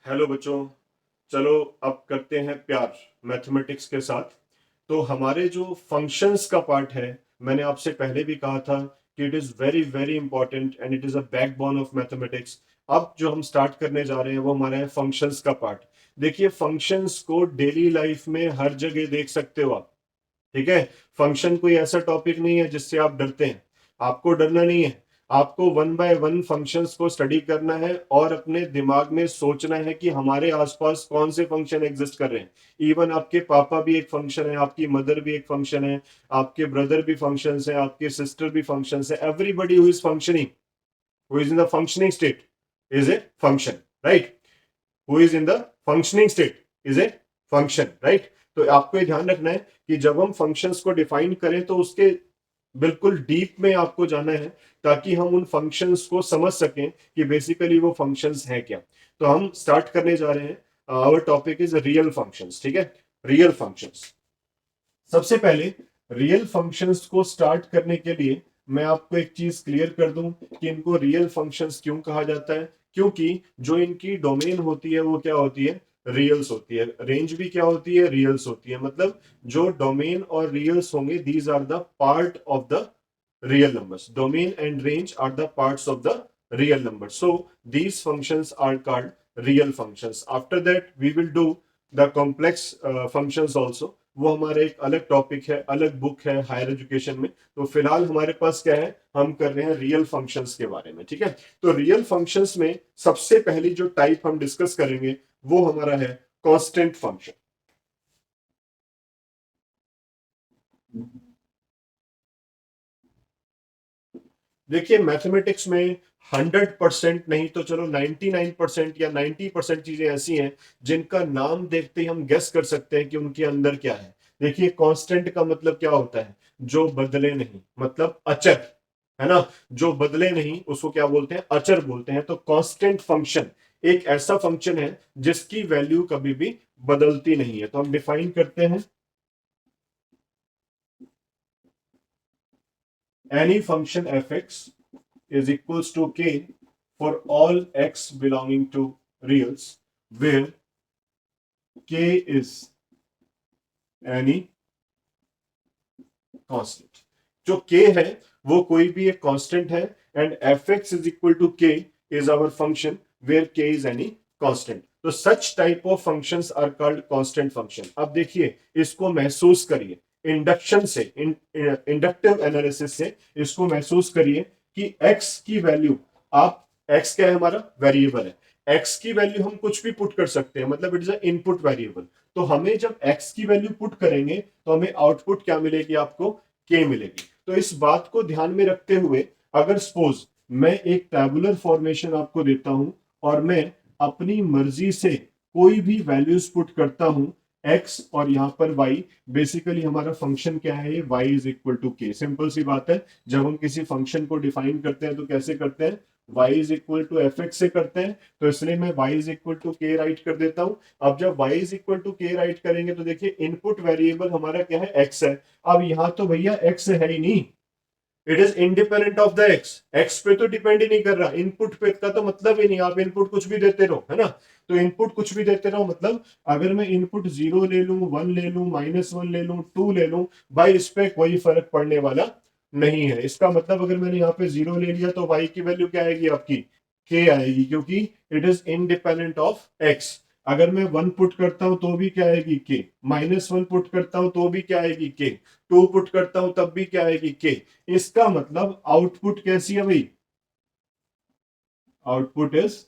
Hello बच्चों। चलो अब करते हैं प्यार मैथमेटिक्स के साथ। तो हमारे जो फंक्शंस का पार्ट है, मैंने आपसे पहले भी कहा था कि it is very very important and it is a backbone of mathematics. अब जो हम स्टार्ट करने जा रहे हैं वो हमारा है फंक्शंस का पार्ट। देखिए, फंक्शंस को डेली लाइफ में हर जगह देख सकते हो आप। ठीक है। फंक्शन कोई ऐसा टॉपिक नहीं है जिससे आप डरते हैं। आपको डरना नहीं है। आपको वन बाय वन फंक्शंस को स्टडी करना है और अपने दिमाग में सोचना है कि हमारे आसपास कौन से फंक्शन एग्जिस्ट कर रहे हैं। इवन आपके पापा भी एक फंक्शन है, आपकी मदर भी एक फंक्शन है, आपके ब्रदर भी फंक्शंस है, आपके सिस्टर भी फंक्शंस है। Everybody who is functioning, who is in the functioning state is a function, right. Who is in the functioning state is a function, right. तो आपको ये ध्यान रखना है कि जब हम फंक्शंस को डिफाइन करें तो उसके बिल्कुल डीप में आपको जाना है, ताकि हम उन फंक्शंस को समझ सकें कि बेसिकली वो फंक्शंस हैं क्या। तो हम स्टार्ट करने जा रहे हैं। Our topic is real functions. ठीक है, रियल फंक्शंस। सबसे पहले रियल फंक्शंस को स्टार्ट करने के लिए मैं आपको एक चीज क्लियर कर दूं कि इनको रियल फंक्शंस क्यों कहा जाता है। क्योंकि जो इनकी डोमेन होती है वो क्या होती है, रियल्स होती है। रेंज भी क्या होती है, रियल्स होती है। मतलब जो डोमेन और रियल्स होंगे, these are the part of the real numbers. Domain and range are the parts of the real numbers. So these functions are called real functions. After that we will do the complex functions also. वो हमारा एक अलग topic है, अलग book है higher education में। तो फिलहाल हमारे पास क्या है, हम कर रहे हैं रियल फंक्शंस के बारे में। ठीक है। तो रियल फंक्शंस में सबसे पहली जो टाइप हम डिस्कस करेंगे वो हमारा है कांस्टेंट फंक्शन। देखिए, मैथमेटिक्स में 100% नहीं तो चलो 99% या 90% चीजें ऐसी हैं जिनका नाम देखते ही हम गेस कर सकते हैं कि उनके अंदर क्या है। देखिए, कांस्टेंट का मतलब क्या होता है, जो बदले नहीं, मतलब अचर, है ना। जो बदले नहीं उसको क्या बोलते हैं, अचर बोलते हैं। तो कांस्टेंट फंक्शन एक ऐसा फंक्शन है जिसकी वैल्यू कभी भी बदलती नहीं है। तो हम डिफाइन करते हैं, any function F x is equals to k for all x belonging to reals where k is any constant। जो k है वो कोई भी एक कांस्टेंट है and f x is equal to k is our function where k is any constant। तो such type of functions are called constant function. अब देखिए, इसको महसूस करिए इंडक्शन से, इंडक्टिव एनालिसिस से इसको महसूस करिए कि x की वैल्यू, आप x क्या है, हमारा वेरिएबल है। x की वैल्यू हम कुछ भी पुट कर सकते हैं, मतलब it is a input variable. तो हमें जब x की वैल्यू पुट करेंगे तो हमें आउटपुट क्या मिलेगी, आपको k मिलेगी। तो इस बात को ध्यान में रखते हुए अगर सपोज मैं एक टैबुलर फॉर्मेशन आपको देता हूं और मैं अपनी मर्जी से कोई भी वैल्यूज पुट करता हूं, x और यहां पर y, बेसिकली हमारा फंक्शन क्या है, y इज इक्वल टू के। सिंपल सी बात है, जब हम किसी फंक्शन को डिफाइन करते हैं तो कैसे करते हैं, y is equal to f x से करते हैं। तो इसलिए मैं y is equal to k write कर देता हूं। अब जब y is equal to k write करेंगे तो देखिए इनपुट वेरिएबल हमारा क्या है, x है। अब यहां तो भैया x है ही नहीं, it is independent of the x. X पे तो डिपेंड ही नहीं कर रहा, इनपुट पे का तो मतलब ही नहीं। आप इनपुट कुछ भी देते रहो, है ना। तो इनपुट कुछ भी देते रहो, मतलब अगर मैं इनपुट 0 ले लूं, 1 ले लूं, -1 ले लूं, 2 ले लूं, भाई इस पे कोई फर्क पड़ने वाला नहीं है। इसका मतलब अगर मैंने यहाँ पे 0 ले लिया तो y की वैल्यू क्या आएगी, आपकी k आएगी, क्योंकि it is independent of x। अगर मैं 1 पुट करता हूं तो भी क्या आएगी, k। -1 पुट करता हूं तो भी क्या आएगी, k। 2 पुट करता हूं तब भी क्या आएगी, k। इसका मतलब आउटपुट कैसी है भाई, आउटपुट इज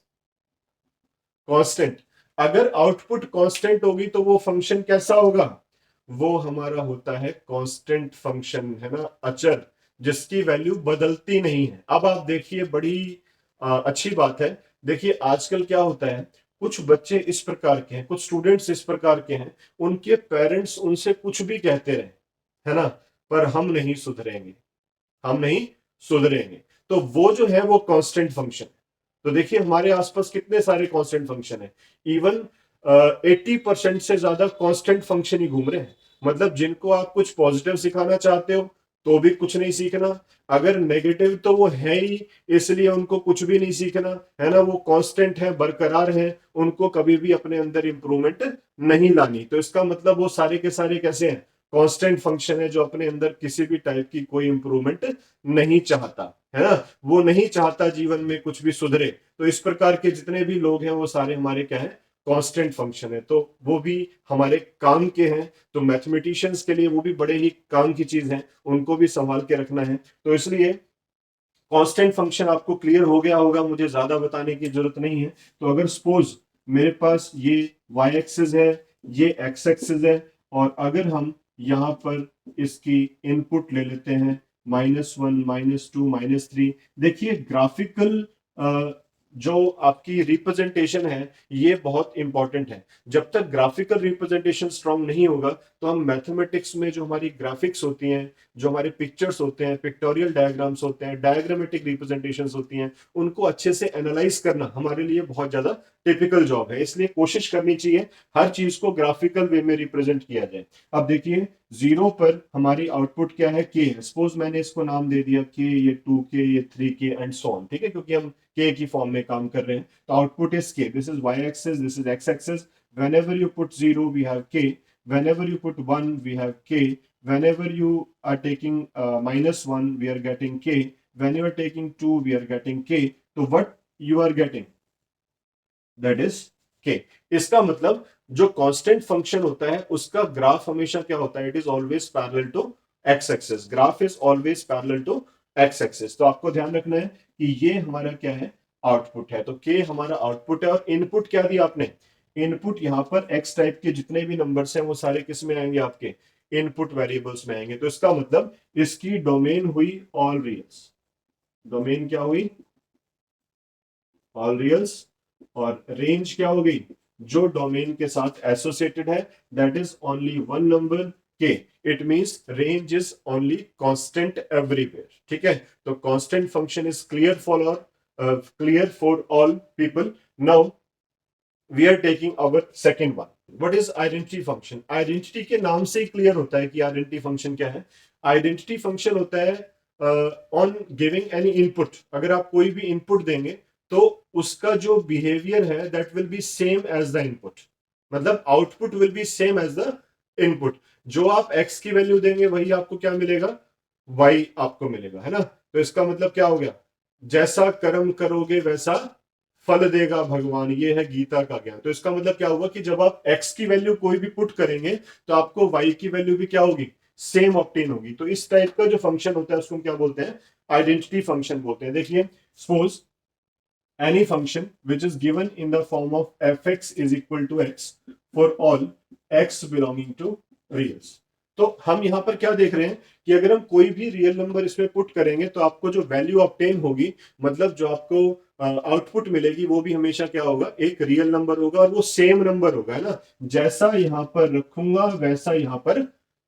कांस्टेंट। अगर आउटपुट कांस्टेंट होगी तो वो फंक्शन कैसा होगा, वो हमारा होता है कांस्टेंट फंक्शन, है ना, अचर, जिसकी वैल्यू बदलती नहीं है। अब आप देखिए, बड़ी अच्छी बात है। देखिए आजकल क्या होता है, कुछ बच्चे इस प्रकार के हैं, कुछ स्टूडेंट्स इस प्रकार के हैं, उनके पेरेंट्स उनसे कुछ भी कहते रहे, है ना, पर हम नहीं सुधरेंगे, हम नहीं सुधरेंगे। तो वो जो है वो कांस्टेंट फंक्शन है। तो देखिए हमारे आसपास कितने सारे कांस्टेंट फंक्शन है। इवन 80% से ज्यादा कांस्टेंट फंक्शन ही घूम रहे हैं। मतलब जिनको आप कुछ पॉजिटिव सिखाना चाहते हो तो भी कुछ नहीं सीखना, अगर नेगेटिव तो वो है ही, इसलिए उनको कुछ भी नहीं सीखना है ना, वो कांस्टेंट है, बरकरार है, उनको कभी भी अपने अंदर इंप्रूवमेंट नहीं लानी। तो इसका मतलब वो सारे के सारे कैसे हैं, कांस्टेंट फंक्शन है, जो अपने अंदर किसी भी टाइप की कोई इंप्रूवमेंट नहीं चाहता, है ना, वो नहीं चाहता जीवन में कुछ भी सुधरे। तो इस प्रकार के जितने भी लोग हैं वो सारे हमारे क्या है, कांस्टेंट फंक्शन है, तो वो भी हमारे काम के हैं। तो मैथमेटिशियंस के लिए वो भी बड़े ही काम की चीज है, उनको भी संभाल के रखना है। तो इसलिए कांस्टेंट फंक्शन आपको क्लियर हो गया होगा, मुझे ज्यादा बताने की जरूरत नहीं है। तो अगर सपोज मेरे पास ये y एक्सिस है, ये x एक्सिस है, और अगर हम यहाँ पर इसकी इनपुट ले लेते हैं -1 -2 -3, देखिए ग्राफिकल जो आपकी रिप्रेजेंटेशन है ये बहुत इंपॉर्टेंट है। जब तक ग्राफिकल रिप्रेजेंटेशन स्ट्रांग नहीं होगा तो हम मैथमेटिक्स में जो हमारी ग्राफिक्स होती हैं, जो हमारे पिक्चर्स होते हैं, पिक्टोरियल डायग्राम्स होते हैं, डायग्रामेटिक रिप्रेजेंटेशंस होती हैं, उनको अच्छे से एनालाइज करना हमारे लिए बहुत ज्यादा टिपिकल जॉब है। इसलिए कोशिश करनी चाहिए हर चीज को ग्राफिकल वे में रिप्रेजेंट किया जाए। अब देखिए 0 पर हमारी आउटपुट क्या है, के है। सपोज मैंने इसको नाम दे दिया के, ये 2k, ये 3k एंड सो ऑन, ठीक है, क्योंकि हम के की फॉर्म में काम कर रहे हैं। तो output is k, this is y axis, this is x axis. whenever you put 0 we have k, whenever you put 1 we have k, whenever you are taking -1 we are getting k, when you are taking 2 we are getting k, so what you are getting, that is k। इसका मतलब जो constant function होता है उसका graph हमेशा क्या होता है, it is always parallel to x axis, graph is always parallel to x axis. तो आपको ध्यान रखना है कि ये हमारा क्या है, आउटपुट है। तो के हमारा आउटपुट है, और इनपुट क्या दिया आपने, इनपुट यहां पर एक्स टाइप के जितने भी नंबर्स हैं वो सारे किस में आएंगे, आपके इनपुट वेरिएबल्स में आएंगे। तो इसका मतलब इसकी डोमेन हुई ऑल रियल्स, डोमेन क्या हुई, ऑल रियल्स, और रेंज क्या हो गई, जो डोमेन के साथ एसोसिएटेड है, that is only one number k. It means range is only constant everywhere, ठीक है। तो constant function is clear for all people. Now we are taking our second one, what is identity function. Identity के नाम से ही clear होता है कि identity function क्या है। आइडेंटिटी फंक्शन होता है ऑन गिविंग एनी इनपुट, अगर आप कोई भी इनपुट देंगे तो उसका जो बिहेवियर है that will be same as the input, मतलब output will be same as the input. जो आप x की वैल्यू देंगे वही आपको क्या मिलेगा, y आपको मिलेगा, है ना। तो इसका मतलब क्या हो गया, जैसा कर्म करोगे वैसा फल देगा भगवान, ये है गीता का ज्ञान। तो इसका मतलब क्या होगा कि जब आप x की वैल्यू कोई भी पुट करेंगे तो आपको y की वैल्यू भी क्या होगी, सेम ऑब्टेन होगी। तो इस टाइप का जो फंक्शन होता है उसको हम क्या बोलते हैं, आइडेंटिटी फंक्शन बोलते हैं। देखिए suppose any function which is given in the form of fx is equal to x for all x belonging to reals। तो हम यहां पर क्या देख रहे हैं कि अगर हम कोई भी रियल नंबर इसमें पुट करेंगे तो आपको जो वैल्यू ऑब्टेन होगी, मतलब जो आपको आउटपुट मिलेगी, वो भी हमेशा क्या होगा, एक रियल नंबर होगा, और वो सेम नंबर होगा, है ना, जैसा यहां पर रखूंगा वैसा यहां पर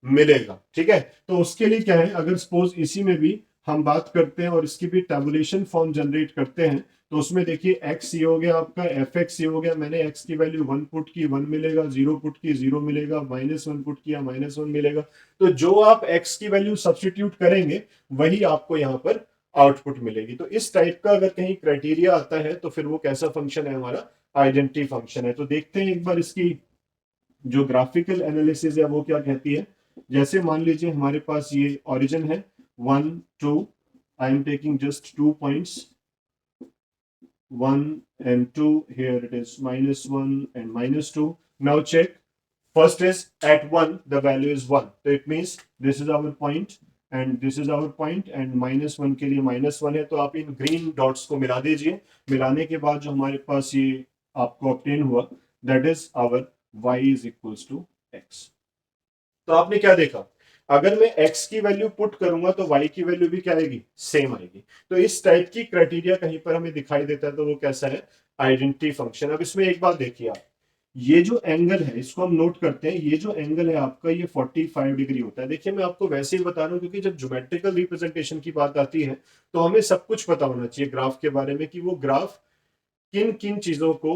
मिलेगा, ठीक है। तो उसके लिए क्या है, अगर सपोज इसी में भी हम बात करते हैं और इसकी भी टेबुलेशन फॉर्म जनरेट करते हैं, तो उसमें देखिए x ये हो गया आपका, fx ये हो गया, मैंने x की वैल्यू 1 पुट की 1 मिलेगा, 0 पुट की 0 मिलेगा, -1 पुट किया -1 मिलेगा। तो जो आप x की वैल्यू सब्स्टिट्यूट करेंगे वही आपको यहाँ पर आउटपुट मिलेगी। तो इस टाइप का अगर कहीं क्राइटेरिया आता है तो फिर वो कैसा फंक्शन है, हमारा आइडेंटिटी फंक्शन है। तो देखते हैं एक बार इसकी जो ग्राफिकल एनालिसिस है वो क्या कहती है। जैसे मान लीजिए हमारे पास ये ओरिजिन है 1 2, I am taking just 2 points 1 and 2, here it is -1 and -2। now check, first is at 1 the value is 1, so it means this is our point and this is our point, and -1 के लिए -1 है। तो आप इन green dots को मिला दीजिए, मिलाने के बाद जो हमारे पास ये आपको ऑब्टेन हुआ, that is our y is equals to x। तो आपने क्या देखा, अगर मैं x की वैल्यू पुट करूंगा तो y की वैल्यू भी क्या आएगी, सेम आएगी। तो इस टाइप की क्राइटेरिया कहीं पर हमें दिखाई देता है तो वो कैसा है, आइडेंटिटी फंक्शन। अब इसमें एक बात देखिए आप, ये जो एंगल है इसको हम नोट करते हैं, ये जो एंगल है आपका ये 45 डिग्री होता है। देखिए मैं आपको वैसे ही बता रहा हूं क्योंकि जब ज्योमेट्रिकल रिप्रेजेंटेशन की बात आती है तो हमें सब कुछ पता होना चाहिए ग्राफ के बारे में, कि वो ग्राफ किन किन चीजों को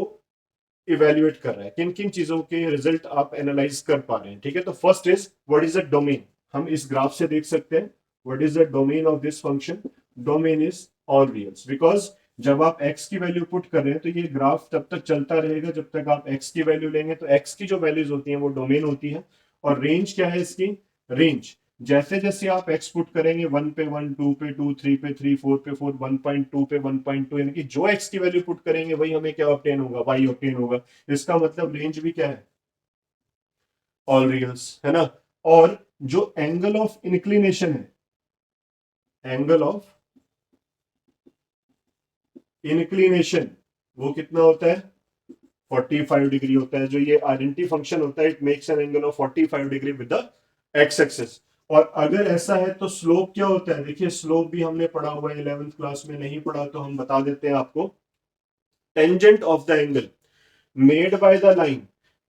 इवेल्युएट कर रहा है, किन किन चीजों के रिजल्ट आप एनालाइज कर पा रहे हैं, ठीक है। तो first is what is a domain, हम इस ग्राफ से देख सकते हैं what is the domain of this function? Domain is all reals, because जब आप x की वैल्यू पुट कर रहे हैं तो ये ग्राफ तब तक चलता रहेगा जब तक आप x की वैल्यू लेंगे, तो x की जो वैल्यूज होती हैं वो डोमेन होती है। और रेंज क्या है इसकी? रेंज जैसे जैसे आप x पुट करेंगे 1 पे 1, 2 पे 2, 3 पे 3, 4 पे 4, 1.2 पे 1.2, यानी कि जो x की वैल्यू पुट करेंगे वही हमें क्या ऑब्टेन होगा? y ऑब्टेन होगा। इसका मतलब रेंज भी क्या है? ऑल रियल्स, है ना। और जो एंगल ऑफ इंक्लिनेशन है, एंगल ऑफ इंक्लिनेशन, वो कितना होता है? 45 डिग्री होता है। जो ये आइडेंटिटी फंक्शन होता है, it makes an angle of 45 degree with the x axis. और अगर ऐसा है तो स्लोप क्या होता है? देखिए स्लोप भी हमने पढ़ा हुआ है 11th क्लास में, नहीं पढ़ा तो हम बता देते हैं आपको। Tangent of the angle made by the line,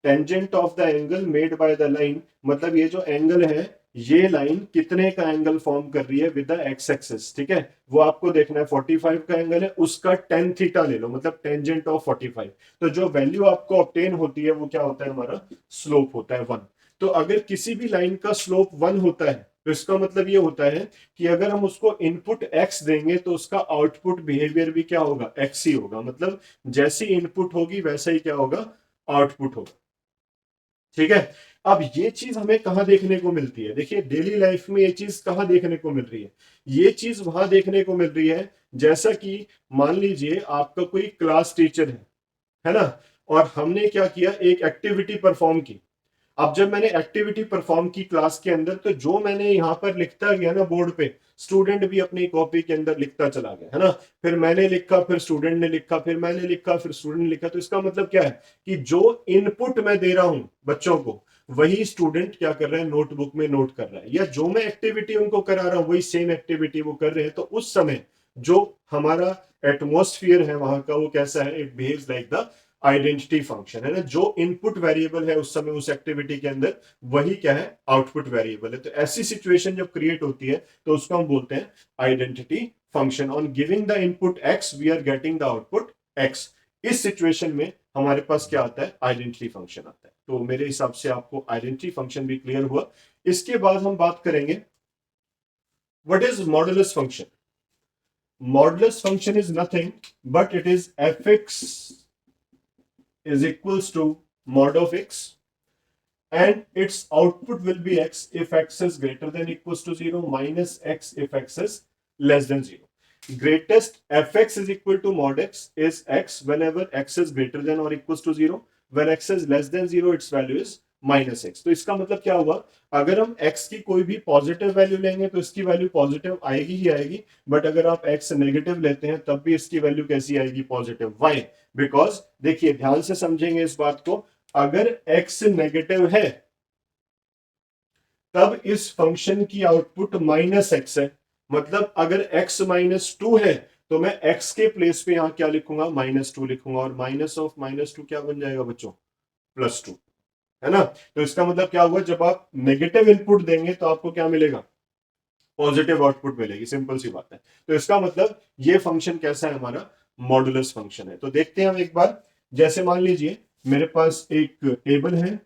tangent of the angle made by the line, मतलब ये जो एंगल है, ये लाइन कितने का एंगल फॉर्म कर रही है विद द एक्स एक्सिस, ठीक है। वो आपको देखना है, 45 का एंगल है, उसका टेन थीटा ले लो, मतलब टेंजेंट ऑफ 45। तो जो वैल्यू आपको ऑब्टेन होती है वो क्या होता है? हमारा स्लोप होता है 1। तो अगर किसी भी लाइन का स्लोप 1 होता है तो इसका मतलब ये होता है कि अगर हम उसको इनपुट x देंगे तो उसका आउटपुट बिहेवियर भी क्या होगा? x ही होगा। मतलब जैसी इनपुट होगी वैसा ही क्या होगा? आउटपुट होगा, ठीक है। अब ये चीज हमें कहां देखने को मिलती है? देखिए डेली लाइफ में ये चीज कहां देखने को मिल रही है? ये चीज वहां देखने को मिल रही है जैसा कि मान लीजिए आपका कोई क्लास टीचर है ना, और हमने क्या किया? एक एक्टिविटी परफॉर्म की। अब जब मैंने एक्टिविटी परफॉर्म की क्लास के अंदर, तो जो मैंने यहां पर लिखता गया ना बोर्ड पे, स्टूडेंट भी अपनी कॉपी के अंदर लिखता चला गया, है ना। फिर मैंने लिखा, फिर स्टूडेंट ने लिखा, फिर मैंने लिखा, फिर स्टूडेंट ने लिखा। तो इसका मतलब क्या है कि जो इनपुट मैं दे रहा हूं बच्चों को, वही स्टूडेंट क्या कर रहे हैं? नोटबुक में नोट कर रहा है। या जो मैं एक्टिविटी उनको करा रहा हूं वही सेम एक्टिविटी वो कर रहे हैं। तो उस समय जो हमारा एटमोस्फियर है वहां का, वो कैसा है? It behaves like the identity function, है ना। जो इनपुट वेरिएबल है उस समय उस एक्टिविटी के अंदर, वही क्या है? आउटपुट वेरिएबल है। तो ऐसी सिचुएशन जब क्रिएट होती है तो उसको हम बोलते हैं identity function. On giving the input x we are getting the output x। इस सिचुएशन में हमारे पास क्या आता है? आइडेंटिटी फंक्शन आता है। तो मेरे हिसाब से आपको आइडेंटिटी फंक्शन भी क्लियर हुआ। इसके बाद हम बात करेंगे what is modulus function. Modulus function is nothing but it is fx is equals to mod of x, and its output will be x if x is greater than equals to 0, minus x if x is less than 0. Greatest fx is equal to mod x is x whenever x is greater than or equals to 0. When x is less than 0, its value is minus x. तो इसका मतलब क्या हुआ? अगर हम x की कोई भी पॉजिटिव वैल्यू लेंगे तो इसकी वैल्यू पॉजिटिव आएगी ही आएगी, बट अगर आप x नेगेटिव लेते हैं तब भी इसकी वैल्यू कैसी आएगी? पॉजिटिव। वाई? बिकॉज देखिए ध्यान से समझेंगे इस बात को, अगर x नेगेटिव है तब इस फंक्शन की आउटपुट माइनस एक्स है। मतलब अगर x -2 है तो मैं x के प्लेस पे यहां क्या लिखूंगा? -2 लिखूंगा, और माइनस ऑफ -2 क्या बन जाएगा बच्चों? +2, है ना। तो इसका मतलब क्या हुआ? जब आप नेगेटिव इनपुट देंगे तो आपको क्या मिलेगा? पॉजिटिव आउटपुट मिलेगी। सिंपल सी बात है। तो इसका मतलब ये फंक्शन कैसा है? हमारा मॉडुलस फंक्शन है। तो देखते हैं हम एक बार। जैसे मान लीजिए मेरे पास एक टेबल है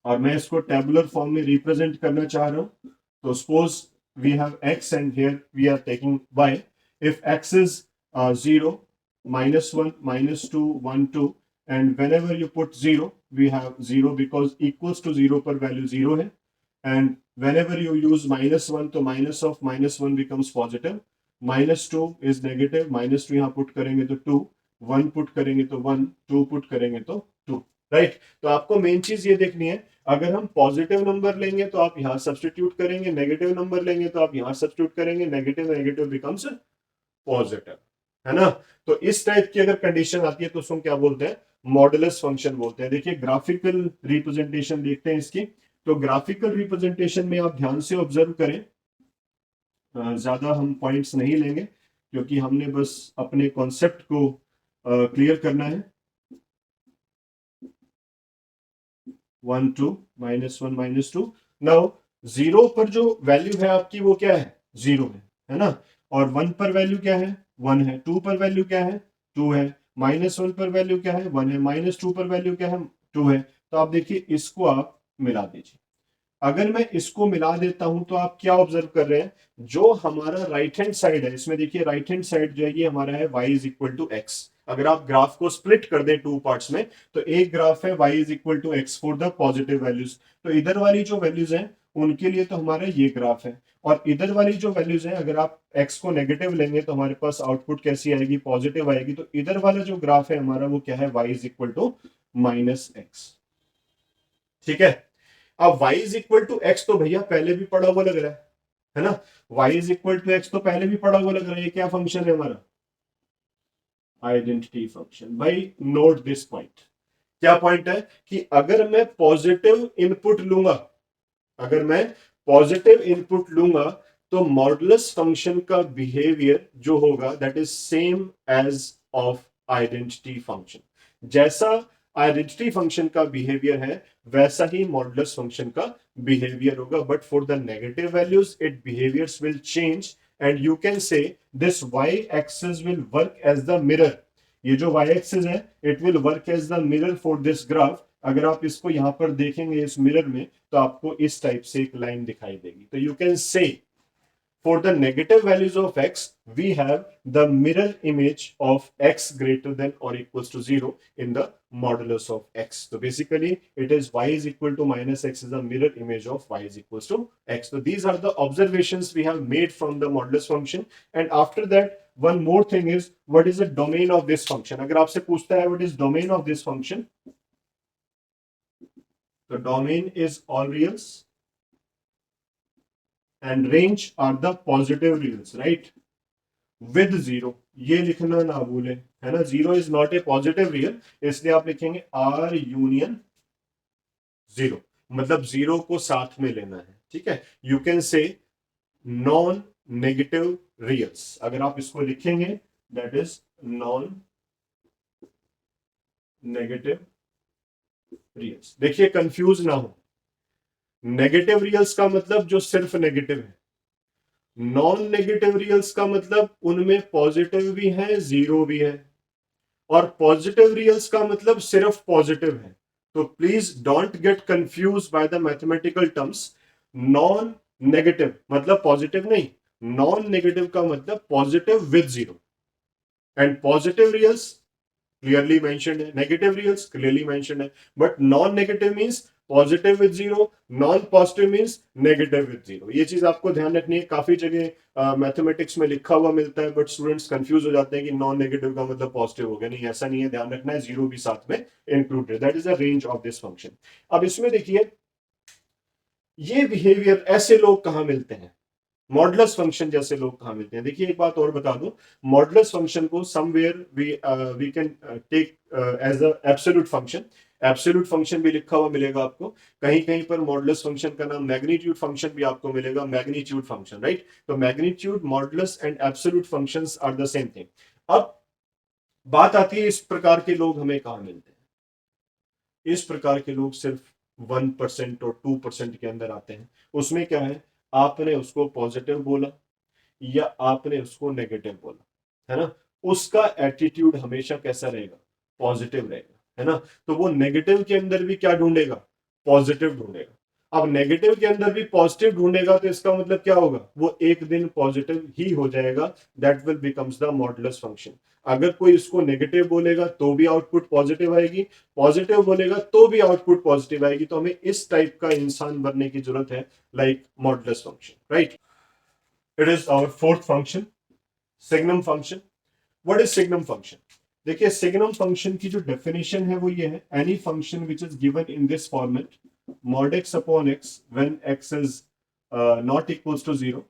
और मैं इसको टेबुलर फॉर्म में रिप्रेजेंट करना चाह रहा हूं। तो suppose we have x and here we are taking y। If x is 0, -1, -2, 1, 2, and whenever you put 0 we have 0 because equals to 0 पर वैल्यू 0 है। and whenever you use -1 तो minus of -1 becomes positive, -2 is negative, -2 यहां put करेंगे तो 2, 1 put करेंगे तो 1, 2 put करेंगे तो 2, राइट। तो आपको मेन चीज ये देखनी है, अगर हम पॉजिटिव नंबर लेंगे तो आप यहां सब्सटीट्यूट करेंगे, नेगेटिव नंबर लेंगे तो आप यहां सब्सटीट्यूट करेंगे, नेगेटिव नेगेटिव बिकम्स पॉजिटिव, है ना। तो इस टाइप की अगर कंडीशन आती है तो उसको क्या बोलते हैं? मॉडुलस फंक्शन बोलते हैं। देखिए ग्राफिकल रिप्रेजेंटेशन देखते हैं इसकी। तो ग्राफिकल रिप्रेजेंटेशन में आप ध्यान से ऑब्जर्व करें, ज्यादा हम पॉइंट्स नहीं लेंगे क्योंकि हमने बस अपने कॉन्सेप्ट को क्लियर करना है। 1, 2, -1, -2। नाउ 0 पर जो वैल्यू है आपकी वो क्या है? 0 है ना। और 1 पर वैल्यू क्या है? 1 है। 2 पर वैल्यू क्या है? 2 है। -1 पर वैल्यू क्या है? 1 है। -2 पर वैल्यू क्या है? 2 है। तो आप देखिए इसको आप मिला दीजिए। अगर मैं इसको मिला देता हूं तो आप क्या ऑब्जर्व कर रहे हैं, जो हमारा राइट हैंड साइड है, इसमें देखिए राइट हैंड साइड जो है ये हमारा है y is equal to x. अगर आप ग्राफ को स्प्लिट कर दें टू पार्ट्स में, तो एक ग्राफ है y is equal to x for the positive values, तो इधर वाली जो वैल्यूज हैं उनके लिए तो हमारा ये ग्राफ है, और इधर वाली जो वैल्यूज हैं अगर आप x को नेगेटिव लेंगे तो हमारे पास आउटपुट कैसी आएगी, पॉजिटिव आएगी। तो इधर वाला जो ग्राफ है हमारा वो क्या है, y is equal to minus x. ठीक है, अब y is equal to x तो भैया पहले भी पढ़ा हुआ लग रहा है ना, y is equal to x तो पहले भी पढ़ा हुआ लग रहा है। ये क्या फंक्शन है हमारा, आइडेंटिटी फंक्शन। भाई नोट दिस पॉइंट, क्या पॉइंट है कि अगर मैं पॉजिटिव इनपुट लूंगा, अगर मैं पॉजिटिव इनपुट लूंगा तो मॉडुलस फंक्शन का बिहेवियर जो होगा that is same as of identity function. जैसा आइडेंटिटी फंक्शन का बिहेवियर है वैसा ही मॉडुलस फंक्शन का बिहेवियर होगा, but for the negative values it behaviours will change and you can say this y axis will work as the mirror. ये जो y axis है it will work as the mirror for this graph. अगर आप इसको यहां पर देखेंगे इस मिरर में तो आपको इस टाइप से एक लाइन दिखाई देगी। तो यू कैन से for the negative values of x we have the mirror image of x greater than or equals to 0 in the modulus of x. So basically it is y is equal to minus x is a mirror image of y is equals to x. So these are the observations we have made from the modulus function, and after that one more thing is what is the domain of this function. अगर आपसे पूछता है what is domain of this function, the domain is all reals and range are the positive reals, right, with zero। ये लिखना ना भूलें, है ना, zero is not a positive real, इसलिए आप लिखेंगे आर यूनियन जीरो, मतलब जीरो को साथ में लेना है। ठीक है, you can say non negative reals, अगर आप इसको लिखेंगे that is non negative reals. देखिए कंफ्यूज ना हो, नेगेटिव रियल्स का मतलब जो सिर्फ नेगेटिव है, नॉन नेगेटिव रियल्स का मतलब उनमें पॉजिटिव भी है जीरो भी है, और पॉजिटिव रियल्स का मतलब सिर्फ पॉजिटिव है। तो please don't get confuse by the mathematical terms. Non negative मतलब पॉजिटिव नहीं, नॉन नेगेटिव का मतलब positive with zero, and positive reals clearly mentioned है, negative reals clearly mentioned है, but non negative means positive with zero, non positive means negative with zero। ये चीज आपको ध्यान रखनी है, काफी जगह मैथमेटिक्स में लिखा हुआ मिलता है बट स्टूडेंट्स कंफ्यूज हो जाते हैं कि नॉन नेगेटिव का मतलब पॉजिटिव हो गया, नहीं ऐसा नहीं है, ध्यान रखना है जीरो भी साथ में included, that is the range of this function. अब इसमें देखिए ये बिहेवियर ऐसे लोग कहां मिलते हैं, मॉडुलस फंक्शन जैसे लोग कहां मिलते हैं। देखिए एक बात और बता दूं, मॉडुलस फंक्शन को somewhere we can take as a absolute function. Absolute function भी लिखा हुआ मिलेगा आपको, कहीं कहीं पर मॉडुलस फंक्शन का नाम मैग्नीट्यूड फंक्शन भी आपको मिलेगा, मैग्नीट्यूड फंक्शन, राइट। तो magnitude, modulus and absolute functions are the same thing. अब बात आती है इस प्रकार के लोग हमें कहां मिलते हैं। इस प्रकार के लोग सिर्फ 1% और 2% के अंदर आते हैं। उसमें क्या है, आपने उसको पॉजिटिव बोला या आपने उसको नेगेटिव बोला, है ना, उसका एटीट्यूड हमेशा कैसा रहेगा, पॉजिटिव रहेगा, है ना। तो वो नेगेटिव के अंदर भी क्या ढूंढेगा, पॉजिटिव ढूंढेगा। अब नेगेटिव के अंदर भी पॉजिटिव ढूंढेगा तो इसका मतलब क्या होगा, वो एक दिन पॉजिटिव ही हो जाएगा, that will becomes the modulus function. अगर कोई इसको नेगेटिव बोलेगा तो भी आउटपुट पॉजिटिव आएगी, पॉजिटिव बोलेगा तो भी आउटपुट पॉजिटिव आएगी। तो हमें इस टाइप का इंसान बनने की जरूरत है, like modulus function, right. It is our fourth function, signum function. What is signum function? देखिए सिग्नम फंक्शन की जो डेफिनेशन है वो ये है, any function which is given in this format mod x upon x when x is not equals to 0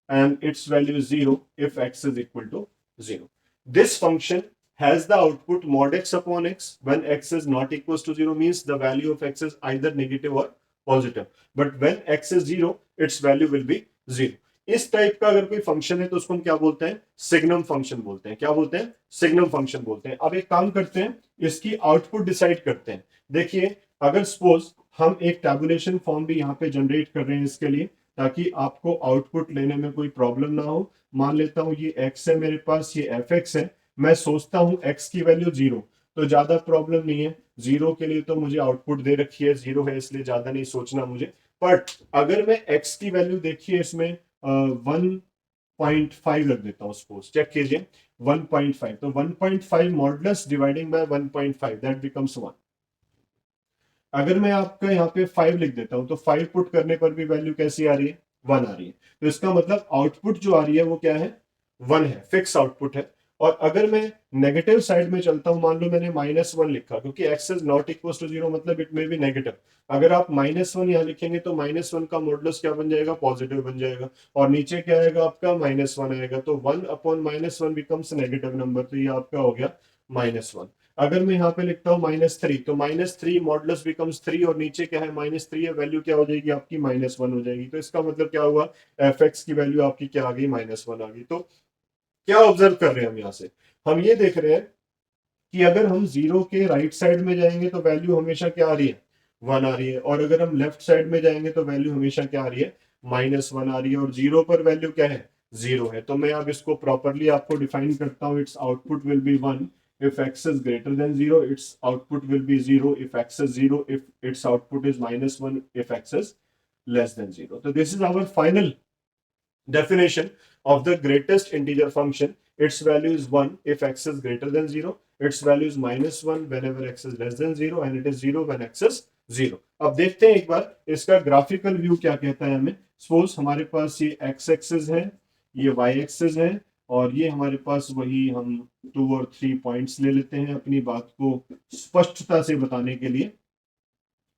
and its value is 0 if x is equal to 0. This function has the output mod x upon x when x is not equals to 0, means the value of x is either negative or positive, but when x is 0 its value will be 0। इस type का अगर कोई function है तो उसको हम क्या बोलते हैं, सिग्नम फंक्शन बोलते हैं। क्या बोलते हैं, सिग्नम फंक्शन बोलते हैं। अब एक काम करते हैं, इसकी आउटपुट डिसाइड करते हैं। देखिए अगर सपोज हम एक टैबुलेशन फॉर्म भी यहाँ पे जनरेट कर रहे हैं इसके लिए, ताकि आपको आउटपुट लेने में कोई प्रॉब्लम ना हो। मान लेता हूं ये x है मेरे पास, ये fx है, मैं सोचता हूं x की वैल्यू 0, तो ज्यादा प्रॉब्लम नहीं है। 0 के लिए तो मुझे आउटपुट दे रखी है, 0 है इसलिए ज्यादा नहीं सोचना मुझे। बट अगर मैं x की वैल्यू देखिए इसमें 1.5 रख देता हूँ, सपोज चेक कीजिए 1.5, तो 1.5 modulus dividing by 1.5 that becomes 1। अगर मैं आपका यहाँ पे 5 लिख देता हूँ तो 5 पुट करने पर भी वैल्यू कैसी आ रही है, 1 आ रही है। तो इसका मतलब आउटपुट जो आ रही है वो क्या है, 1 है, फिक्स आउटपुट है। और अगर मैं नेगेटिव साइड में चलता हूं, मान लो मैंने -1 लिखा, क्योंकि x is not equal to 0 मतलब इट मे बी नेगेटिव। अगर आप -1 यहाँ लिखेंगे तो -1 का मॉडुलस क्या बन जाएगा, पॉजिटिव बन जाएगा, और नीचे क्या आएगा आपका -1 आएगा, तो 1/-1 बिकम्स नेगेटिव नंबर, तो ये आपका हो गया -1। अगर मैं यहाँ पे लिखता हूँ -3, तो -3 मॉडुलस बिकम्स 3, और नीचे क्या है -3 है, वैल्यू क्या हो जाएगी आपकी -1 हो जाएगी। तो इसका मतलब क्या हुआ, f(x) की वैल्यू आपकी क्या आ गई, -1 आ गई। तो क्या ऑब्जर्व कर रहे हैं हम यहाँ से, हम ये देख रहे हैं कि अगर हम जीरो के राइट साइड में जाएंगे तो वैल्यू हमेशा क्या आ रही है, 1 आ रही है, और अगर हम लेफ्ट साइड में जाएंगे तो वैल्यू हमेशा क्या आ रही है, -1 आ रही है, और जीरो पर वैल्यू क्या है, 0 है। तो मैं अब इसको प्रॉपरली आपको डिफाइन करता हूँ, it's output will B 1 if x is greater than 0, its output will be 0 if x is 0, if its output is -1 if x is less than 0. So this is our final definition of the greatest integer function. Its value is 1 if x is greater than 0, its value is -1 whenever x is less than 0, and it is 0 when x is 0. अब देखते हैं एक बार इसका graphical view क्या कहता है हमें। Suppose हमारे पास ये x एक्सिस है, ये y एक्सिस है, और ये हमारे पास वही हम 2 और 3 पॉइंट्स ले लेते हैं अपनी बात को स्पष्टता से बताने के लिए,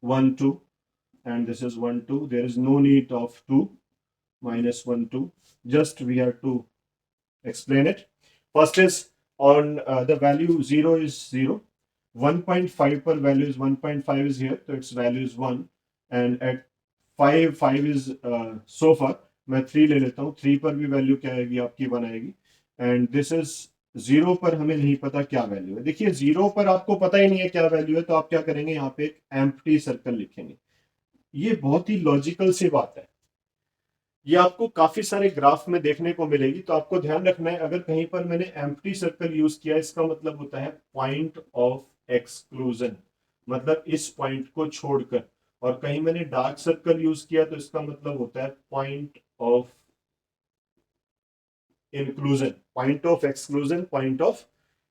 1 2, and this is 1 2, there is no need of 2 -1 2, just we have to explain it. First is on the value 0 is 0, 1.5 per value is 1.5 is here, so its value is 1, and at 5 is so far मैं 3 ले लेता हूँ, 3 पर भी value क्या आएगी आपकी, 1 आएगी, एंड दिस इज 0 पर हमें नहीं पता क्या वैल्यू है। देखिए 0 पर आपको पता ही नहीं है क्या वैल्यू है, तो आप क्या करेंगे, यहाँ पे एक एम्प्टी सर्कल लिखेंगे। ये बहुत ही लॉजिकल सी बात है, ये आपको काफी सारे ग्राफ में देखने को मिलेगी। तो आपको ध्यान रखना है, अगर कहीं पर मैंने एम्प्टी सर्कल यूज किया, इसका मतलब होता है पॉइंट ऑफ एक्सक्लूजन, मतलब इस पॉइंट को छोड़कर, और कहीं मैंने डार्क सर्कल यूज किया तो इसका मतलब होता है point of inclusion, point of exclusion, point of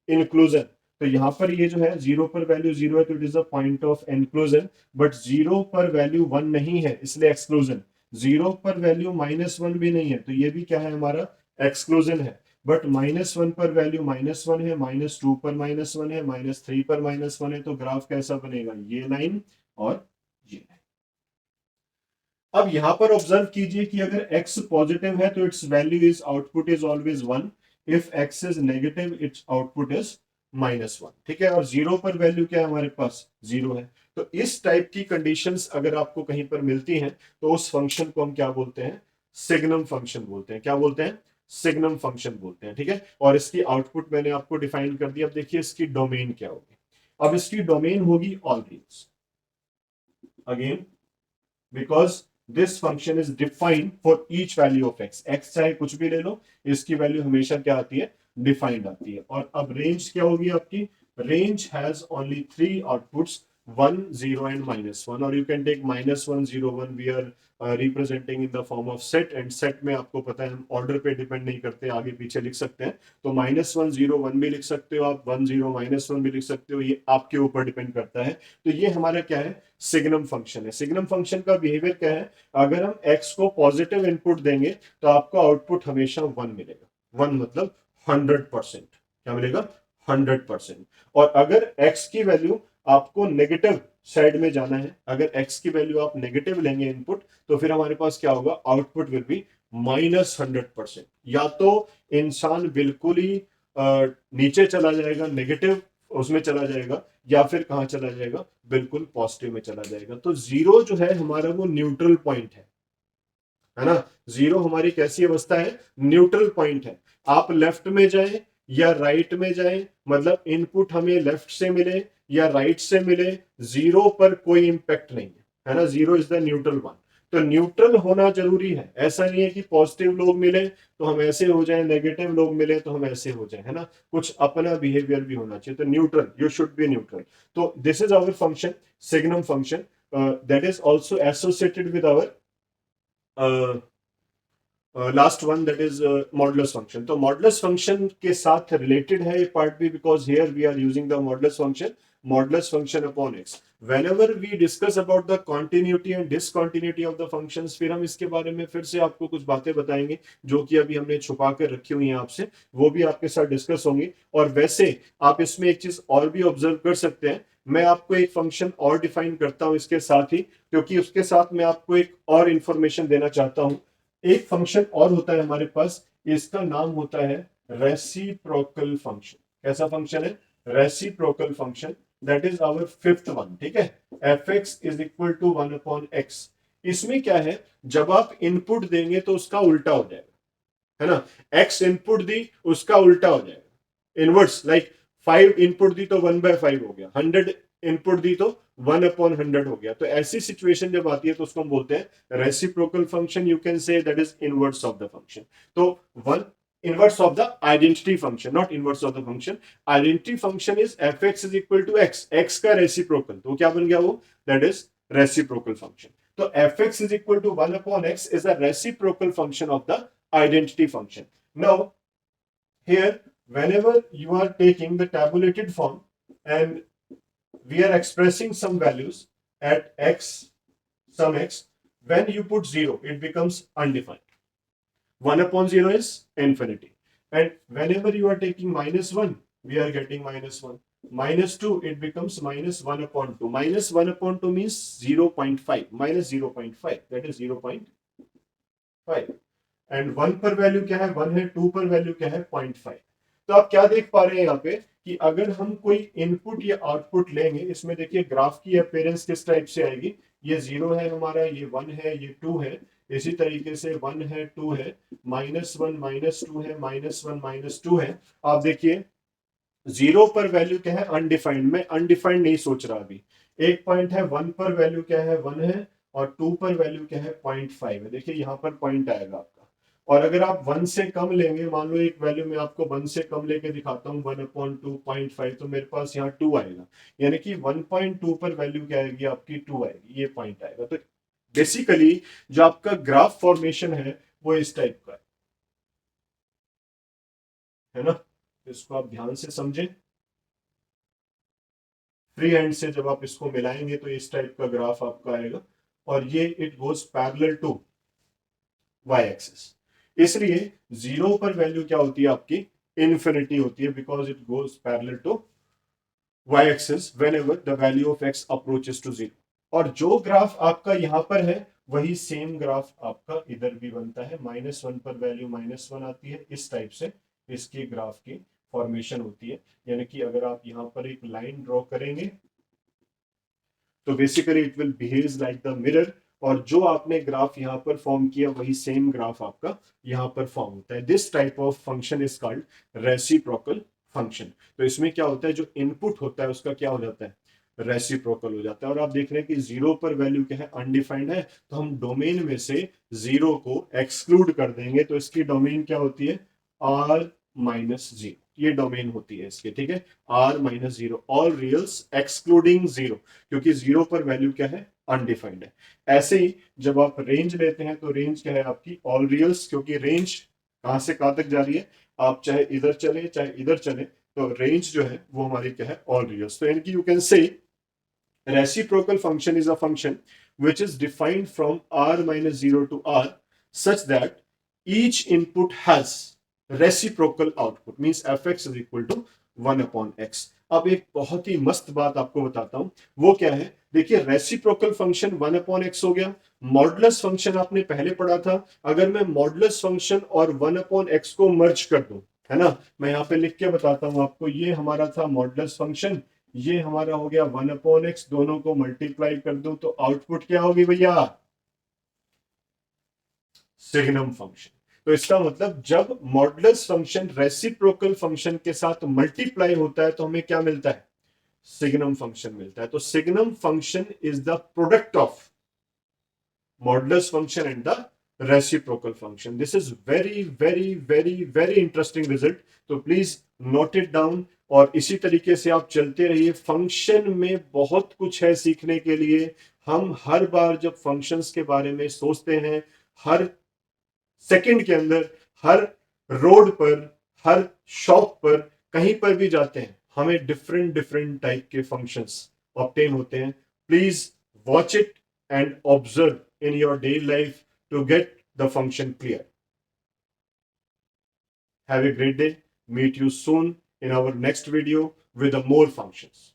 inclusion. तो यहाँ पर ये जो है 0 पर वैल्यू 0 है तो it is a point of inclusion, but 0 पर वैल्यू 1 नहीं है इसलिए एक्सक्लूजन, 0 पर वैल्यू -1 भी नहीं है तो ये भी क्या है, हमारा एक्सक्लूजन है। बट -1 पर वैल्यू -1 है, -2 पर -1 है, -3 पर -1 है, तो ग्राफ कैसा बनेगा, ये लाइन और ये लाइन। अब यहां पर ऑब्जर्व कीजिए कि अगर x पॉजिटिव है तो it's value is output is always 1, if x is negative it's output is -1, ठीक है। और 0 पर वैल्यू क्या है, हमारे पास 0 है। तो इस टाइप की कंडीशंस अगर आपको कहीं पर मिलती हैं तो उस फंक्शन को हम क्या बोलते हैं, सिग्नम फंक्शन बोलते हैं। क्या बोलते हैं, सिग्नम फंक्शन बोलते हैं, ठीक है। और इसकी आउटपुट मैंने आपको डिफाइन कर दिया। अब देखिए इसकी डोमेन क्या होगी, अब इसकी डोमेन होगी all reals, again because this function is defined for each value of x, x चाहे कुछ भी ले लो, इसकी वैल्यू हमेशा क्या आती है, डिफाइंड आती है। और अब रेंज क्या होगी आपकी, range has only 3 outputs, 1 0 and -1, और you can take -1 0 1, we are representing in the form of set, and set में आपको पता है हम ऑर्डर पे डिपेंड नहीं करते, आगे पीछे लिख सकते हैं। तो -1 0 1 भी लिख सकते हो आप, 1 0 -1 भी लिख सकते हो, ये आपके ऊपर डिपेंड करता है। तो ये हमारा क्या है, सिग्नम फंक्शन है। सिग्नम फंक्शन का बिहेवियर क्या है, अगर हम x को पॉजिटिव इनपुट देंगे तो आपको आउटपुट हमेशा 1 मिलेगा, 1 मतलब 100%, क्या मिलेगा, 100%। और अगर x की वैल्यू आपको नेगेटिव साइड में जाना है, अगर x की वैल्यू आप नेगेटिव लेंगे इनपुट, तो फिर हमारे पास क्या होगा, आउटपुट विल बी -100%। या तो इंसान बिल्कुल ही नीचे चला जाएगा, नेगेटिव उसमें चला जाएगा, या फिर कहां चला जाएगा, बिल्कुल पॉजिटिव में चला जाएगा। तो 0 जो है हमारा वो न्यूट्रल पॉइंट है ना। 0 हमारी कैसी अवस्था है, न्यूट्रल पॉइंट है। आप लेफ्ट में जाएं या राइट में जाएं, मतलब इनपुट हमें लेफ्ट से मिले या राइट से मिले, 0 पर कोई इंपैक्ट नहीं है ना। 0 इज द न्यूट्रल वन। तो न्यूट्रल होना जरूरी है, ऐसा नहीं है कि पॉजिटिव लोग मिले तो हम ऐसे हो जाएं, नेगेटिव लोग मिले तो हम ऐसे हो जाएं, है ना। कुछ अपना बिहेवियर भी होना चाहिए। तो neutral, you should be neutral. तो this is our function, signum function. that is also associated with our last one that is modulus function. तो मॉडुलस फंक्शन के साथ रिलेटेड है ये पार्ट भी, because here we are using the modulus function upon x. whenever we discuss about the continuity and discontinuity of the functions, फिर हम इसके बारे में फिर से आपको कुछ बातें बताएंगे जो कि अभी हमने छुपा कर रखी हुई हैं आपसे, वो भी आपके साथ डिस्कस होंगी. और वैसे आप इसमें एक चीज और भी ऑब्जर्व कर सकते हैं, मैं आपको एक फंक्शन और डिफाइन करता हूं इसके साथ ही, क्योंकि उसके साथ मैं आपको एक और इंफॉर्मेशन देना चाहता हूं. एक फंक्शन और होता है हमारे पास, इसका नाम होता है रेसिप्रोकल फंक्शन. कैसा फंक्शन है? Reciprocal function. That is our fifth one. ठीक है, f x is equal to 1/x. इसमें क्या है, जब आप इनपुट देंगे तो उसका उल्टा हो जाएगा, है ना. x इनपुट दी, उसका उल्टा हो जाएगा, इनवर्स. लाइक 5 इनपुट दी तो 1/5 हो गया, 100 इनपुट दी तो 1/100 हो गया. तो ऐसी सिचुएशन जब आती है तो उसको हम बोलते हैं reciprocal function. You can say that is inverse of the function. तो one inverse of the identity function, not inverse of the function. Identity function is fx is equal to x. x का reciprocal, तो क्या बन गया वो? That is reciprocal function. तो fx is equal to 1/x is a reciprocal function of the identity function. Now here whenever you are taking the tabulated form and we are expressing some values at x, some x, when you put 0 it becomes undefined. 1/0 is infinity. And whenever you are taking -1, we are getting -1. -2, it becomes -1/2. -1/2 means 0.5. -0.5. That is 0.5. And 1 पर value क्या है? 1 है. 2 पर value क्या है? 0.5. तो आप क्या देख पा रहे हैं यहाँ पे कि अगर हम कोई इनपुट या आउटपुट लेंगे, इसमें देखिए ग्राफ की अपीयरेंस किस टाइप से आएगी. ये 0 है हमारा, ये 1 है, ये 2 है. इसी तरीके से 1 है, 2 है, -1 -2 है, -1 -2 है. आप देखिए 0 पर वैल्यू क्या है? अनडिफाइंड. मैं अनडिफाइंड नहीं सोच रहा अभी. एक पॉइंट है. 1 पर वैल्यू क्या है? 1 है. और 2 पर वैल्यू क्या है? 0.5 है. देखिए यहाँ पर पॉइंट आएगा आपका. और अगर आप 1 से कम लेंगे, मान लो एक वैल्यू में आपको 1 से कम लेके दिखाता हूँ, 1/2.5, तो मेरे पास यहाँ 2 आएगा. यानी कि 1.2 पर वैल्यू क्या आएगी आपकी? 2 आएगी. ये पॉइंट आएगा. तो बेसिकली जो आपका ग्राफ फॉर्मेशन है वो इस टाइप का है ना. इसको आप ध्यान से समझें. फ्री हैंड से जब आप इसको मिलाएंगे तो इस टाइप का ग्राफ आपका आएगा. और ये it goes parallel to y axis. इसलिए 0 पर वैल्यू क्या होती है आपकी? इन्फिनिटी होती है, because it goes parallel to y axis whenever the value of x approaches to 0. और जो ग्राफ आपका यहाँ पर है वही सेम ग्राफ आपका इधर भी बनता है. -1 पर वैल्यू -1 आती है. इस टाइप से इसकी ग्राफ की फॉर्मेशन होती है. यानी कि अगर आप यहाँ पर एक लाइन ड्रॉ करेंगे तो basically it will behave like the mirror. और जो आपने ग्राफ यहाँ पर फॉर्म किया वही सेम ग्राफ आपका यहाँ पर फॉर्म होता है. This type of function is called reciprocal function. तो इसमें क्या होता है, जो इनपुट होता है उसका क्या हो जाता है? रेसिप्रोकल हो जाता है. और आप देख रहे हैं कि 0 पर वैल्यू क्या है? अनडिफाइंड है. तो हम डोमेन में से 0 को एक्सक्लूड कर देंगे. तो इसकी डोमेन क्या होती है? r-0. ये डोमेन होती है इसकी. ठीक है, r-0, ऑल रियल्स एक्सक्लूडिंग 0, क्योंकि 0 पर वैल्यू क्या है? अनडिफाइंड है. ऐसे ही जब आप रेंज लेते हैं तो रेंज क्या है आपकी? ऑल रियल्स, क्योंकि रेंज कहां से कहां तक जा रही है. आप चाहे इधर चले चाहे इधर चले, तो रेंज जो है वो हमारी क्या है? ऑल रियल्स. तो इनकी यू कैन से reciprocal function is a function which is defined from r-0 to r such that each input has reciprocal output, means fx is equal to 1/x. अब एक बहुत ही मस्त बात आपको बताता हूं. वो क्या है? देखिए रेसिप्रोकल फंक्शन 1/x हो गया. मॉडुलस फंक्शन आपने पहले पढ़ा था. अगर मैं मॉडुलस फंक्शन और 1/x को मर्ज कर दूं, है ना, मैं यहाँ पे लिख के बताता हूं आपको. ये हमारा था मॉडुलस फंक्शन, ये हमारा हो गया 1/x. दोनों को मल्टीप्लाई कर दूं तो आउटपुट क्या होगी भैया? Signum function. तो इसका मतलब जब मॉडुलस फंक्शन रेसिप्रोकल फंक्शन के साथ मल्टीप्लाई होता है तो हमें क्या मिलता है? सिग्नम फंक्शन मिलता है. तो signum function is the product of modulus function and the reciprocal function. This is very very very very interesting result. तो प्लीज नोट इट डाउन. और इसी तरीके से आप चलते रहिए. फंक्शन में बहुत कुछ है सीखने के लिए. हम हर बार जब फंक्शंस के बारे में सोचते हैं, हर सेकंड के अंदर, हर रोड पर, हर शॉप पर, कहीं पर भी जाते हैं, हमें डिफरेंट डिफरेंट टाइप के फंक्शंस ऑब्टेन होते हैं. Please watch it and observe in your daily life to get the function clear. Have a great day. Meet you soon in our next video with the more functions.